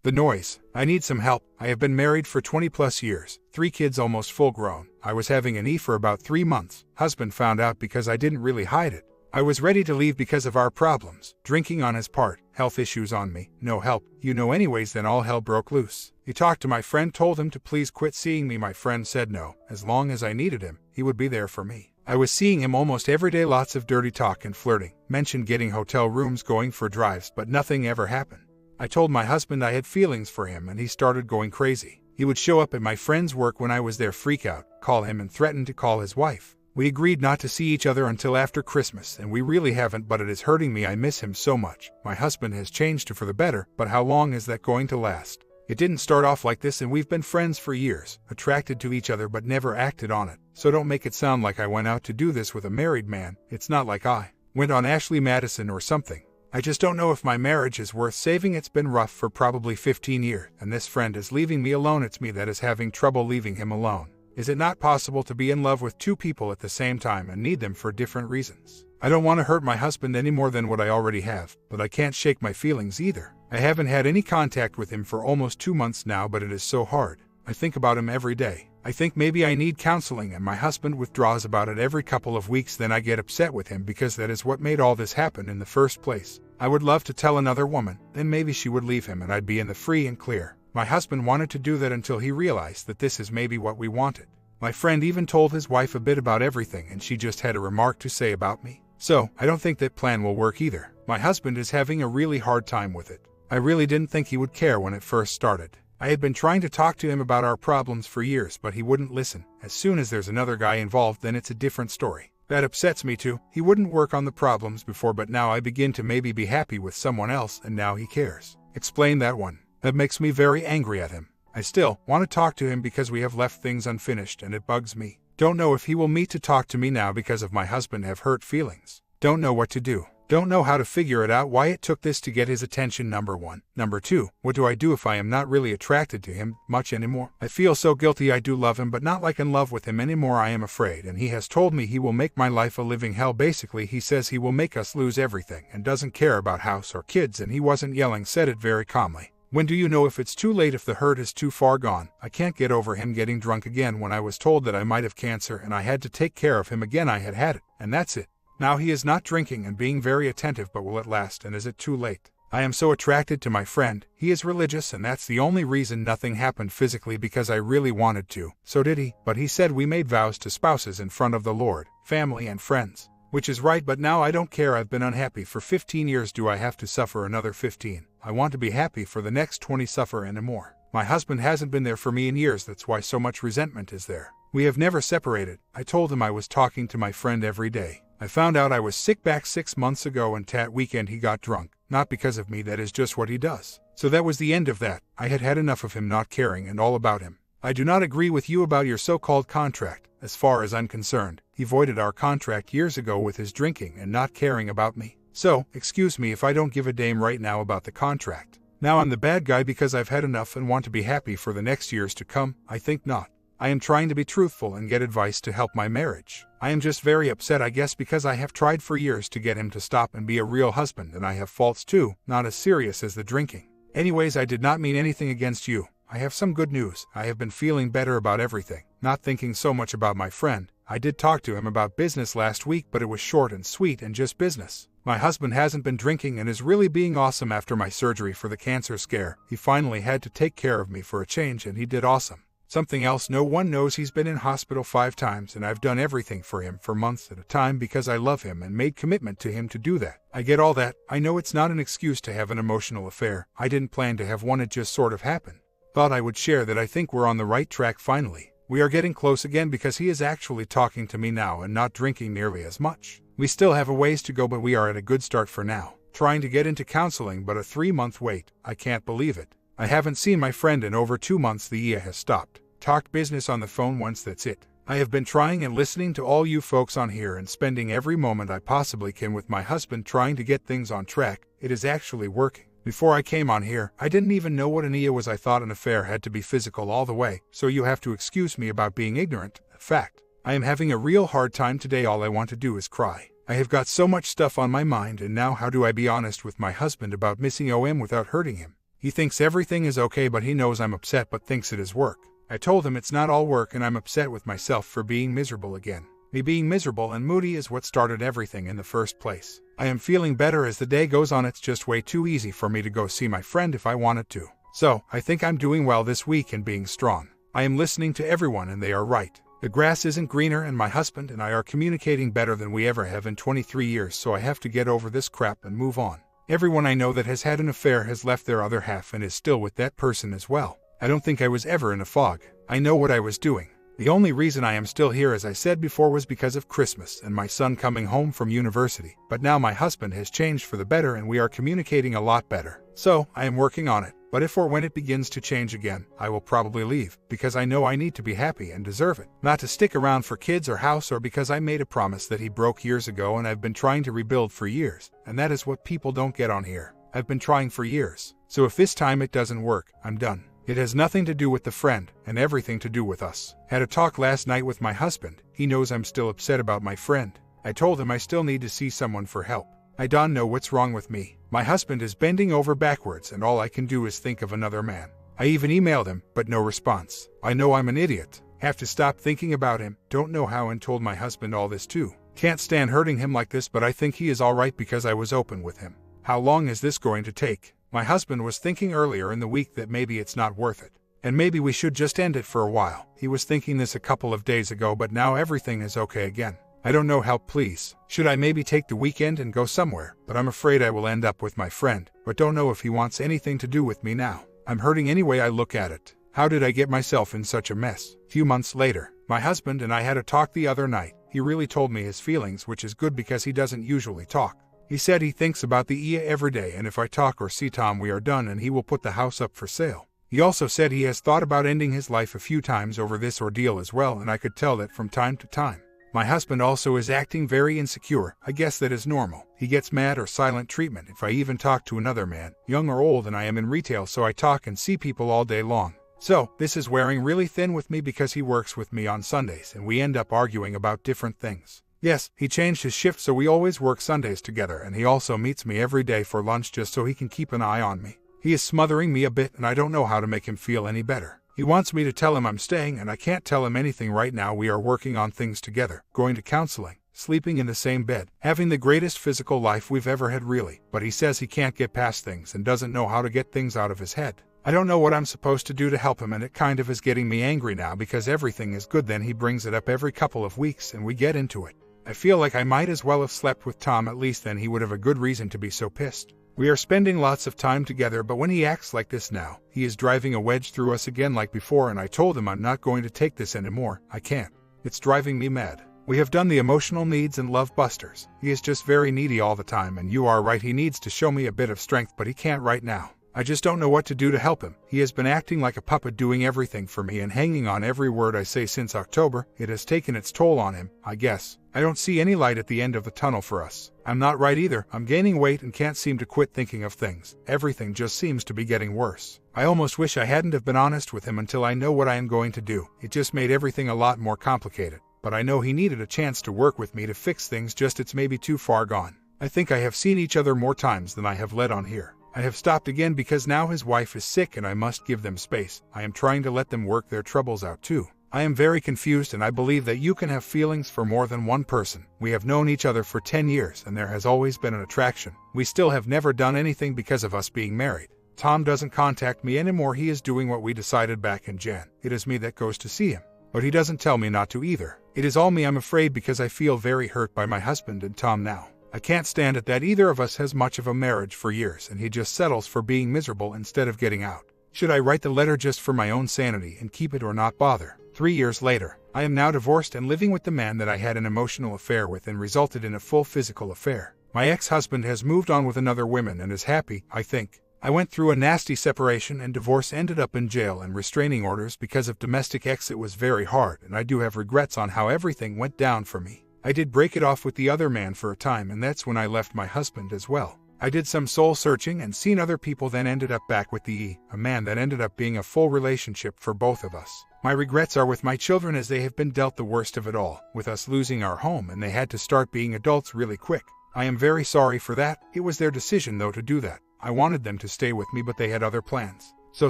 The noise. I need some help. I have been married for 20 plus years, 3 kids almost full grown. I was having an E for about 3 months. Husband found out because I didn't really hide it. I was ready to leave because of our problems. Drinking on his part, health issues on me, no help. Anyways, then all hell broke loose. He talked to my friend, told him to please quit seeing me. My friend said no. As long as I needed him, he would be there for me. I was seeing him almost every day, lots of dirty talk and flirting. Mentioned getting hotel rooms, going for drives, but nothing ever happened. I told my husband I had feelings for him and he started going crazy. He would show up at my friend's work when I was there, freak out, call him and threaten to call his wife. We agreed not to see each other until after Christmas, and we really haven't, but it is hurting me. I miss him so much. My husband has changed for the better, but how long is that going to last? It didn't start off like this, and we've been friends for years, attracted to each other but never acted on it. So don't make it sound like I went out to do this with a married man. It's not like I went on Ashley Madison or something. I just don't know if my marriage is worth saving. It's been rough for probably 15 years, and this friend is leaving me alone. It's me that is having trouble leaving him alone. Is it not possible to be in love with 2 people at the same time and need them for different reasons? I don't want to hurt my husband any more than what I already have, but I can't shake my feelings either. I haven't had any contact with him for almost 2 months now, but it is so hard. I think about him every day. I think maybe I need counseling, and my husband withdraws about it every couple of weeks. Then I get upset with him because that is what made all this happen in the first place. I would love to tell another woman, then maybe she would leave him and I'd be in the free and clear. My husband wanted to do that until he realized that this is maybe what we wanted. My friend even told his wife a bit about everything, and she just had a remark to say about me. So, I don't think that plan will work either. My husband is having a really hard time with it. I really didn't think he would care when it first started. I had been trying to talk to him about our problems for years, but he wouldn't listen. As soon as there's another guy involved, then it's a different story. That upsets me too. He wouldn't work on the problems before, but now I begin to maybe be happy with someone else, and now he cares. Explain that one. That makes me very angry at him. I still want to talk to him because we have left things unfinished, and it bugs me. Don't know if he will meet to talk to me now because of my husband have hurt feelings. Don't know what to do. Don't know how to figure it out, why it took this to get his attention, number 1. Number 2, what do I do if I am not really attracted to him much anymore? I feel so guilty. I do love him, but not like in love with him anymore. I am afraid, and he has told me he will make my life a living hell. Basically, he says he will make us lose everything and doesn't care about house or kids, and he wasn't yelling, said it very calmly. When do you know if it's too late, if the hurt is too far gone? I can't get over him getting drunk again when I was told that I might have cancer and I had to take care of him again. I had it, and that's it. Now he is not drinking and being very attentive, but will it last, and is it too late? I am so attracted to my friend. He is religious, and that's the only reason. Nothing happened physically because I really wanted to. So did he, but he said we made vows to spouses in front of the Lord, family and friends. Which is right, but now I don't care. I've been unhappy for 15 years. Do I have to suffer another 15? I want to be happy for the next 20, suffer and more. My husband hasn't been there for me in years. That's why so much resentment is there. We have never separated. I told him I was talking to my friend every day. I found out I was sick back 6 months ago, and that weekend he got drunk. Not because of me, that is just what he does. So that was the end of that. I had had enough of him not caring and all about him. I do not agree with you about your so-called contract. As far as I'm concerned, he voided our contract years ago with his drinking and not caring about me. So, excuse me if I don't give a damn right now about the contract. Now I'm the bad guy because I've had enough and want to be happy for the next years to come? I think not. I am trying to be truthful and get advice to help my marriage. I am just very upset, I guess, because I have tried for years to get him to stop and be a real husband, and I have faults too, not as serious as the drinking. Anyways, I did not mean anything against you. I have some good news. I have been feeling better about everything, not thinking so much about my friend. I did talk to him about business last week, but it was short and sweet and just business. My husband hasn't been drinking and is really being awesome after my surgery for the cancer scare. He finally had to take care of me for a change, and he did awesome. Something else no one knows, he's been in hospital 5 times, and I've done everything for him for months at a time because I love him and made commitment to him to do that. I get all that. I know it's not an excuse to have an emotional affair. I didn't plan to have one, it just sort of happened. Thought I would share that I think we're on the right track finally. We are getting close again because he is actually talking to me now and not drinking nearly as much. We still have a ways to go, but we are at a good start for now. Trying to get into counseling, but a 3-month wait. I can't believe it. I haven't seen my friend in over 2 months. The EA has stopped. Talked business on the phone once, that's it. I have been trying and listening to all you folks on here and spending every moment I possibly can with my husband trying to get things on track. It is actually working. Before I came on here, I didn't even know what an EA was. I thought an affair had to be physical all the way, so you have to excuse me about being ignorant. Fact. I am having a real hard time today. All I want to do is cry. I have got so much stuff on my mind, and now how do I be honest with my husband about missing OM without hurting him? He thinks everything is okay, but he knows I'm upset but thinks it is work. I told him it's not all work and I'm upset with myself for being miserable again. Me being miserable and moody is what started everything in the first place. I am feeling better as the day goes on. It's just way too easy for me to go see my friend if I wanted to. So, I think I'm doing well this week and being strong. I am listening to everyone and they are right. The grass isn't greener and my husband and I are communicating better than we ever have in 23 years, so I have to get over this crap and move on. Everyone I know that has had an affair has left their other half and is still with that person as well. I don't think I was ever in a fog. I know what I was doing. The only reason I am still here, as I said before, was because of Christmas and my son coming home from university. But now my husband has changed for the better and we are communicating a lot better. So, I am working on it. But if or when it begins to change again, I will probably leave, because I know I need to be happy and deserve it. Not to stick around for kids or house, or because I made a promise that he broke years ago and I've been trying to rebuild for years. And that is what people don't get on here. I've been trying for years. So if this time it doesn't work, I'm done. It has nothing to do with the friend, and everything to do with us. Had a talk last night with my husband. He knows I'm still upset about my friend. I told him I still need to see someone for help. I don't know what's wrong with me. My husband is bending over backwards and all I can do is think of another man. I even emailed him, but no response. I know I'm an idiot. Have to stop thinking about him. Don't know how, and told my husband all this too. Can't stand hurting him like this, but I think he is alright because I was open with him. How long is this going to take? My husband was thinking earlier in the week that maybe it's not worth it. And maybe we should just end it for a while. He was thinking this a couple of days ago, but now everything is okay again. I don't know, help please. Should I maybe take the weekend and go somewhere? But I'm afraid I will end up with my friend, but don't know if he wants anything to do with me now. I'm hurting any way I look at it. How did I get myself in such a mess? Few months later, my husband and I had a talk the other night. He really told me his feelings, which is good because he doesn't usually talk. He said he thinks about the Ia every day, and if I talk or see Tom we are done and he will put the house up for sale. He also said he has thought about ending his life a few times over this ordeal as well, and I could tell that from time to time. My husband also is acting very insecure. I guess that is normal. He gets mad or silent treatment if I even talk to another man, young or old, and I am in retail, so I talk and see people all day long. So, this is wearing really thin with me because he works with me on Sundays and we end up arguing about different things. Yes, he changed his shift so we always work Sundays together, and he also meets me every day for lunch just so he can keep an eye on me. He is smothering me a bit and I don't know how to make him feel any better. He wants me to tell him I'm staying and I can't tell him anything right now. We are working on things together, going to counseling, sleeping in the same bed, having the greatest physical life we've ever had really, but he says he can't get past things and doesn't know how to get things out of his head. I don't know what I'm supposed to do to help him, and it kind of is getting me angry now because everything is good, then he brings it up every couple of weeks and we get into it. I feel like I might as well have slept with Tom, at least then he would have a good reason to be so pissed. We are spending lots of time together, but when he acts like this now, he is driving a wedge through us again like before, and I told him I'm not going to take this anymore. I can't. It's driving me mad. We have done the emotional needs and love busters. He is just very needy all the time, and you are right, he needs to show me a bit of strength, but he can't right now. I just don't know what to do to help him. He has been acting like a puppet, doing everything for me and hanging on every word I say since October. It has taken its toll on him, I guess. I don't see any light at the end of the tunnel for us. I'm not right either. I'm gaining weight and can't seem to quit thinking of things. Everything just seems to be getting worse. I almost wish I hadn't have been honest with him until I know what I am going to do. It just made everything a lot more complicated. But I know he needed a chance to work with me to fix things, just it's maybe too far gone. I think I have seen each other more times than I have let on here. I have stopped again because now his wife is sick and I must give them space. I am trying to let them work their troubles out too. I am very confused, and I believe that you can have feelings for more than one person. We have known each other for 10 years and there has always been an attraction. We still have never done anything because of us being married. Tom doesn't contact me anymore. He is doing what we decided back in Jan. It is me that goes to see him. But he doesn't tell me not to either. It is all me, I'm afraid, because I feel very hurt by my husband and Tom now. I can't stand it that either of us has much of a marriage for years and he just settles for being miserable instead of getting out. Should I write the letter just for my own sanity and keep it, or not bother? 3 years later, I am now divorced and living with the man that I had an emotional affair with and resulted in a full physical affair. My ex-husband has moved on with another woman and is happy, I think. I went through a nasty separation and divorce, ended up in jail and restraining orders because of domestic ex. It was very hard and I do have regrets on how everything went down for me. I did break it off with the other man for a time, and that's when I left my husband as well. I did some soul searching and seen other people, then ended up back with a man that ended up being a full relationship for both of us. My regrets are with my children, as they have been dealt the worst of it all, with us losing our home and they had to start being adults really quick. I am very sorry for that. It was their decision though to do that. I wanted them to stay with me, but they had other plans. So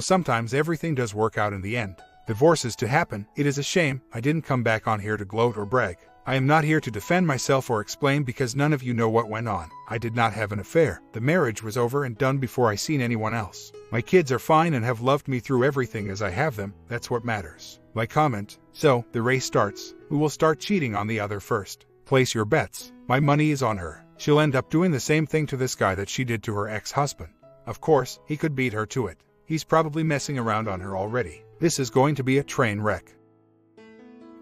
sometimes everything does work out in the end. Divorces to happen, it is a shame. I didn't come back on here to gloat or brag. I am not here to defend myself or explain because none of you know what went on. I did not have an affair. The marriage was over and done before I seen anyone else. My kids are fine and have loved me through everything as I have them. That's what matters. Like comment. So, the race starts. Who will start cheating on the other first? Place your bets. My money is on her. She'll end up doing the same thing to this guy that she did to her ex-husband. Of course, he could beat her to it. He's probably messing around on her already. This is going to be a train wreck.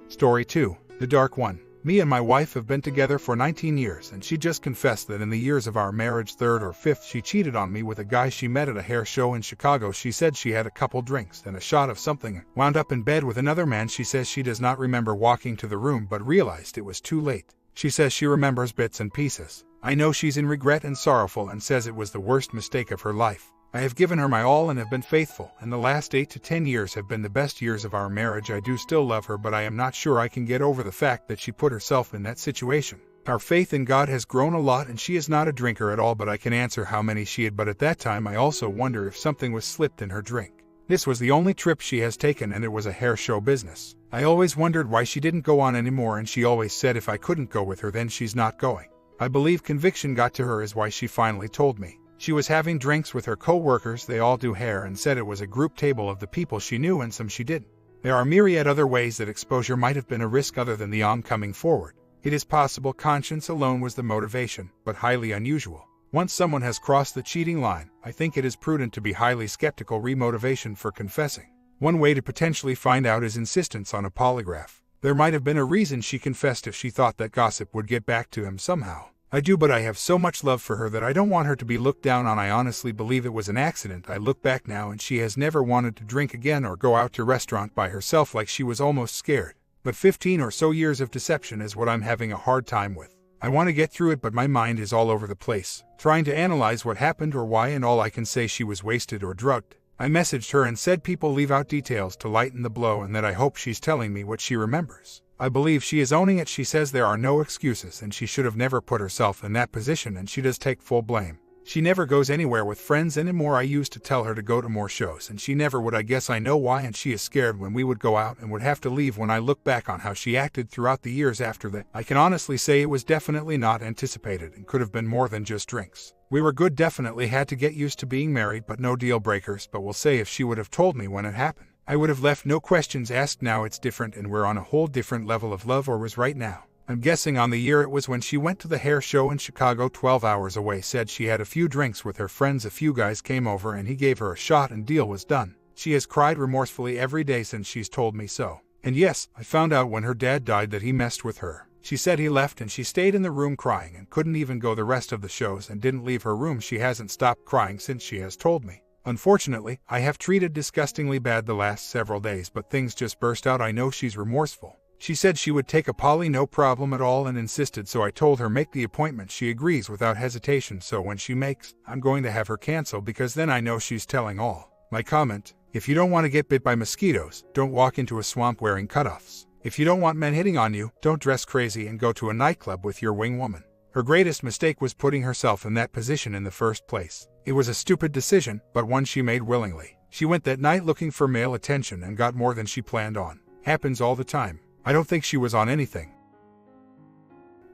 Story 2. The Dark One. Me and my wife have been together for 19 years, and she just confessed that in the years of our marriage, third or fifth, she cheated on me with a guy she met at a hair show in Chicago. She said she had a couple drinks and a shot of something, wound up in bed with another man. She says she does not remember walking to the room but realized it was too late. She says she remembers bits and pieces. I know she's in regret and sorrowful and says it was the worst mistake of her life. I have given her my all and have been faithful, and the last 8 to 10 years have been the best years of our marriage. I do still love her, but I am not sure I can get over the fact that she put herself in that situation. Our faith in God has grown a lot, and she is not a drinker at all, but I can answer how many she had. But at that time I also wonder if something was slipped in her drink. This was the only trip she has taken, and it was a hair show business. I always wondered why she didn't go on anymore, and she always said if I couldn't go with her then she's not going. I believe conviction got to her is why she finally told me. She was having drinks with her co-workers, they all do hair, and said it was a group table of the people she knew and some she didn't. There are myriad other ways that exposure might have been a risk other than the coming forward. It is possible conscience alone was the motivation, but highly unusual. Once someone has crossed the cheating line, I think it is prudent to be highly skeptical. Remotivation for confessing. One way to potentially find out is insistence on a polygraph. There might have been a reason she confessed if she thought that gossip would get back to him somehow. I do, but I have so much love for her that I don't want her to be looked down on. I honestly believe it was an accident. I look back now and she has never wanted to drink again or go out to restaurant by herself like she was almost scared. But 15 or so years of deception is what I'm having a hard time with. I want to get through it, but my mind is all over the place, trying to analyze what happened or why, and all I can say she was wasted or drugged. I messaged her and said people leave out details to lighten the blow and that I hope she's telling me what she remembers. I believe she is owning it. She says there are no excuses and she should have never put herself in that position, and she does take full blame. She never goes anywhere with friends anymore. I used to tell her to go to more shows and she never would. I guess I know why, and she is scared when we would go out and would have to leave. When I look back on how she acted throughout the years after that, I can honestly say it was definitely not anticipated and could have been more than just drinks. We were good, definitely had to get used to being married, but no deal breakers. But we'll say if she would have told me when it happened, I would have left no questions asked. Now it's different and we're on a whole different level of love, or was right now. I'm guessing on the year it was when she went to the hair show in Chicago, 12 hours away. Said she had a few drinks with her friends. A few guys came over and he gave her a shot and deal was done. She has cried remorsefully every day since she's told me so. And yes, I found out when her dad died that he messed with her. She said he left and she stayed in the room crying and couldn't even go the rest of the shows and didn't leave her room. She hasn't stopped crying since, she has told me. Unfortunately, I have treated disgustingly bad the last several days, but things just burst out. I know she's remorseful. She said she would take a poly no problem at all and insisted, so I told her make the appointment. She agrees without hesitation, so when she makes, I'm going to have her cancel because then I know she's telling all. My comment: if you don't want to get bit by mosquitoes, don't walk into a swamp wearing cutoffs. If you don't want men hitting on you, don't dress crazy and go to a nightclub with your wing woman. Her greatest mistake was putting herself in that position in the first place. It was a stupid decision, but one she made willingly. She went that night looking for male attention and got more than she planned on. Happens all the time. I don't think she was on anything.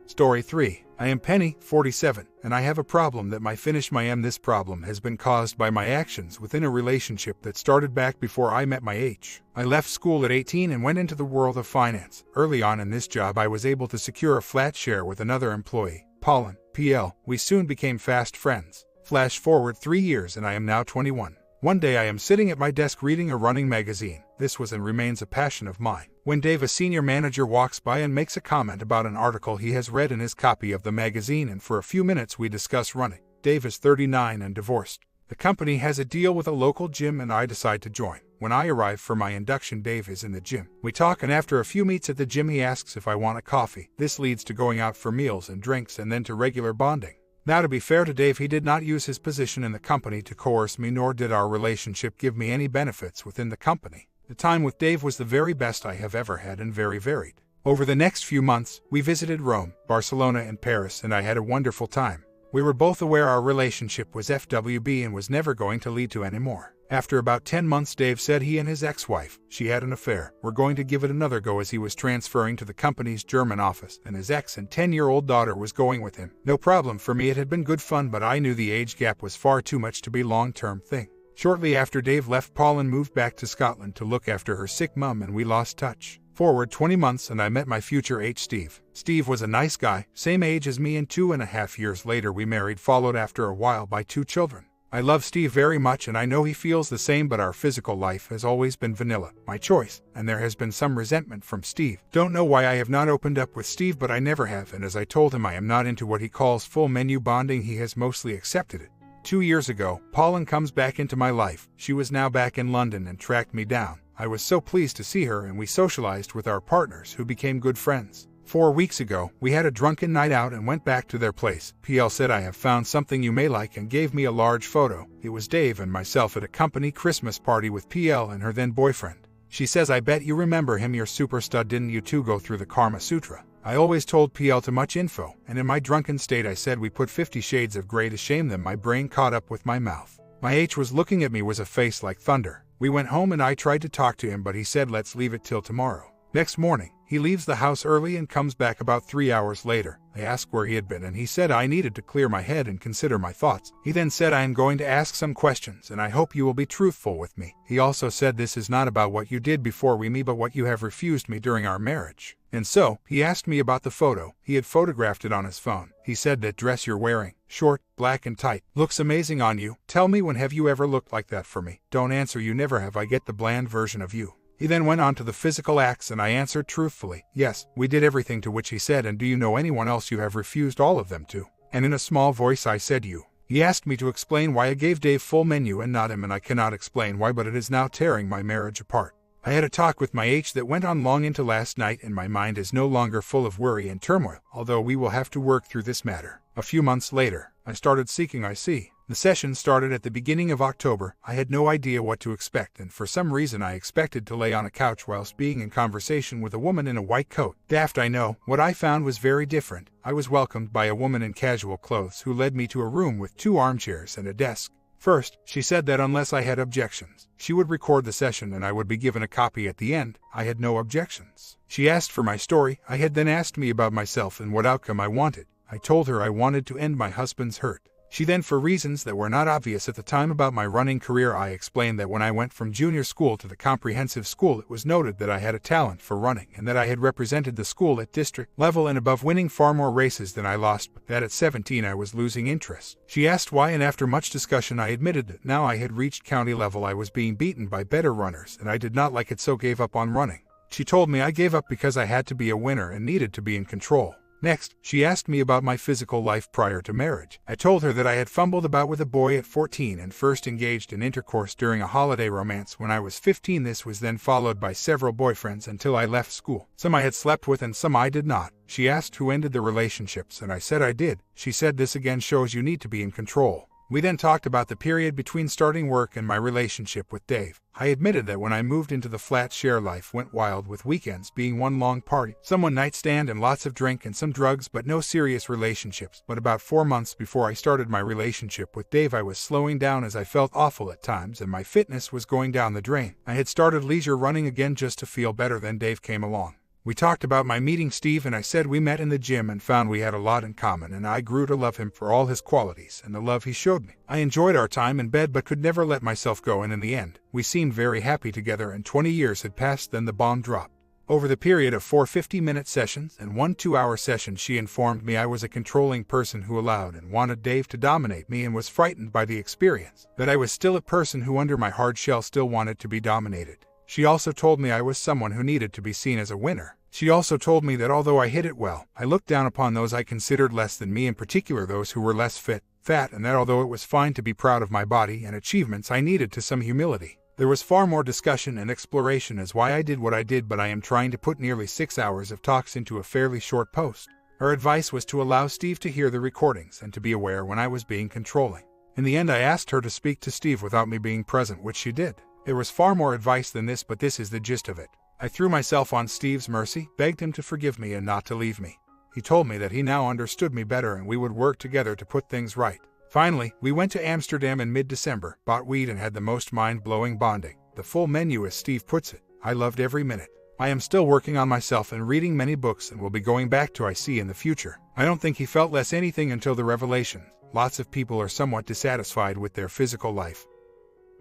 Story 3. I am Penny, 47, and I have a problem that my finish my am. This problem has been caused by my actions within a relationship that started back before I met my H. I left school at 18 and went into the world of finance. Early on in this job I was able to secure a flat share with another employee, Paulin, PL. We soon became fast friends. Flash forward 3 years and I am now 21. One day I am sitting at my desk reading a running magazine. This was and remains a passion of mine. When Dave, a senior manager, walks by and makes a comment about an article he has read in his copy of the magazine, and for a few minutes we discuss running. Dave is 39 and divorced. The company has a deal with a local gym and I decide to join. When I arrive for my induction, Dave is in the gym. We talk, and after a few meets at the gym he asks if I want a coffee. This leads to going out for meals and drinks and then to regular bonding. Now, to be fair to Dave, he did not use his position in the company to coerce me, nor did our relationship give me any benefits within the company. The time with Dave was the very best I have ever had and very varied. Over the next few months, we visited Rome, Barcelona, and Paris, and I had a wonderful time. We were both aware our relationship was FWB and was never going to lead to any more. After about 10 months, Dave said he and his ex-wife, she had an affair, were going to give it another go as he was transferring to the company's German office, and his ex and 10-year-old daughter was going with him. No problem for me, it had been good fun, but I knew the age gap was far too much to be a long-term thing. Shortly after Dave left, Pauline moved back to Scotland to look after her sick mum, and we lost touch. Forward 20 months and I met my future H. Steve. Steve was a nice guy, same age as me, and 2.5 years later we married, followed after a while by 2 children. I love Steve very much and I know he feels the same, but our physical life has always been vanilla, my choice, and there has been some resentment from Steve. Don't know why I have not opened up with Steve, but I never have, and as I told him I am not into what he calls full menu bonding, he has mostly accepted it. 2 years ago, Pauline comes back into my life. She was now back in London and tracked me down. I was so pleased to see her and we socialized with our partners who became good friends. 4 weeks ago, we had a drunken night out and went back to their place. PL said, "I have found something you may like," and gave me a large photo. It was Dave and myself at a company Christmas party with PL and her then boyfriend. She says, "I bet you remember him, your super stud, didn't you two go through the Karma Sutra?" I always told PL too much info, and in my drunken state I said we put 50 Shades of Grey to shame them. My brain caught up with my mouth. My H was looking at me with a face like thunder. We went home and I tried to talk to him, but he said let's leave it till tomorrow. Next morning, he leaves the house early and comes back about 3 hours later. I asked where he had been and he said I needed to clear my head and consider my thoughts. He then said, "I am going to ask some questions and I hope you will be truthful with me." He also said, "This is not about what you did before we met, but what you have refused me during our marriage." And so, he asked me about the photo. He had photographed it on his phone. He said, "That dress you're wearing, short, black and tight, looks amazing on you. Tell me, when have you ever looked like that for me?" Don't answer, "You never have. I get the bland version of you." He then went on to the physical acts and I answered truthfully, "Yes, we did everything," to which he said, "And do you know anyone else you have refused all of them to?" And in a small voice I said, "You." He asked me to explain why I gave Dave full menu and not him, and I cannot explain why, but it is now tearing my marriage apart. I had a talk with my H that went on long into last night, and my mind is no longer full of worry and turmoil, although we will have to work through this matter. A few months later, I started seeking IC. The session started at the beginning of October. I had no idea what to expect, and for some reason I expected to lay on a couch whilst being in conversation with a woman in a white coat. Daft, I know. What I found was very different. I was welcomed by a woman in casual clothes who led me to a room with 2 armchairs and a desk. First, she said that unless I had objections, she would record the session and I would be given a copy at the end. I had no objections. She asked for my story. I had then asked me about myself and what outcome I wanted. I told her I wanted to end my husband's hurt. She then, for reasons that were not obvious at the time about my running career, I explained that when I went from junior school to the comprehensive school, it was noted that I had a talent for running and that I had represented the school at district level and above, winning far more races than I lost, but that at 17 I was losing interest. She asked why, and after much discussion I admitted that now I had reached county level I was being beaten by better runners and I did not like it, so gave up on running. She told me I gave up because I had to be a winner and needed to be in control. Next, she asked me about my physical life prior to marriage. I told her that I had fumbled about with a boy at 14 and first engaged in intercourse during a holiday romance when I was 15. This was then followed by several boyfriends until I left school. Some I had slept with and some I did not. She asked who ended the relationships and I said I did. She said, "This again shows you need to be in control." We then talked about the period between starting work and my relationship with Dave. I admitted that when I moved into the flat, share life went wild, with weekends being one long party, some one night stand and lots of drink and some drugs, but no serious relationships. But about 4 months before I started my relationship with Dave, I was slowing down as I felt awful at times and my fitness was going down the drain. I had started leisure running again just to feel better. Then Dave came along. We talked about my meeting Steve and I said we met in the gym and found we had a lot in common, and I grew to love him for all his qualities and the love he showed me. I enjoyed our time in bed but could never let myself go, and in the end, we seemed very happy together, and 20 years had passed. Then the bomb dropped. Over the period of 4 50-minute sessions and 1 2-hour session, she informed me I was a controlling person who allowed and wanted Dave to dominate me and was frightened by the experience, that I was still a person who under my hard shell still wanted to be dominated. She also told me I was someone who needed to be seen as a winner. She also told me that although I hit it well, I looked down upon those I considered less than me, in particular those who were less fit, fat, and that although it was fine to be proud of my body and achievements, I needed to some humility. There was far more discussion and exploration as why I did what I did, but I am trying to put nearly 6 hours of talks into a fairly short post. Her advice was to allow Steve to hear the recordings and to be aware when I was being controlling. In the end, I asked her to speak to Steve without me being present, which she did. There was far more advice than this, but this is the gist of it. I threw myself on Steve's mercy, begged him to forgive me and not to leave me. He told me that he now understood me better and we would work together to put things right. Finally, we went to Amsterdam in mid-December, bought weed and had the most mind-blowing bonding. The full menu, as Steve puts it. I loved every minute. I am still working on myself and reading many books and will be going back to IC in the future. I don't think he felt less anything until the revelation. Lots of people are somewhat dissatisfied with their physical life,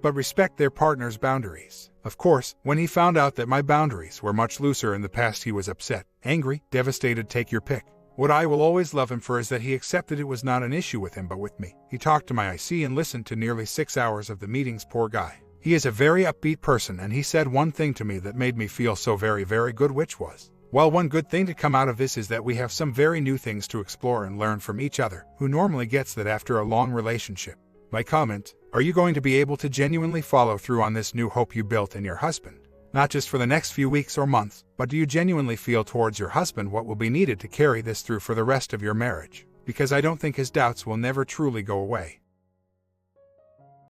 but respect their partner's boundaries. Of course, when he found out that my boundaries were much looser in the past, he was upset, angry, devastated, take your pick. What I will always love him for is that he accepted it was not an issue with him but with me. He talked to my IC and listened to nearly 6 hours of the meetings, poor guy. He is a very upbeat person and he said one thing to me that made me feel so very, very good, which was, well, one good thing to come out of this is that we have some very new things to explore and learn from each other. Who normally gets that after a long relationship? My comment, are you going to be able to genuinely follow through on this new hope you built in your husband? Not just for the next few weeks or months, but do you genuinely feel towards your husband what will be needed to carry this through for the rest of your marriage? Because I don't think his doubts will never truly go away.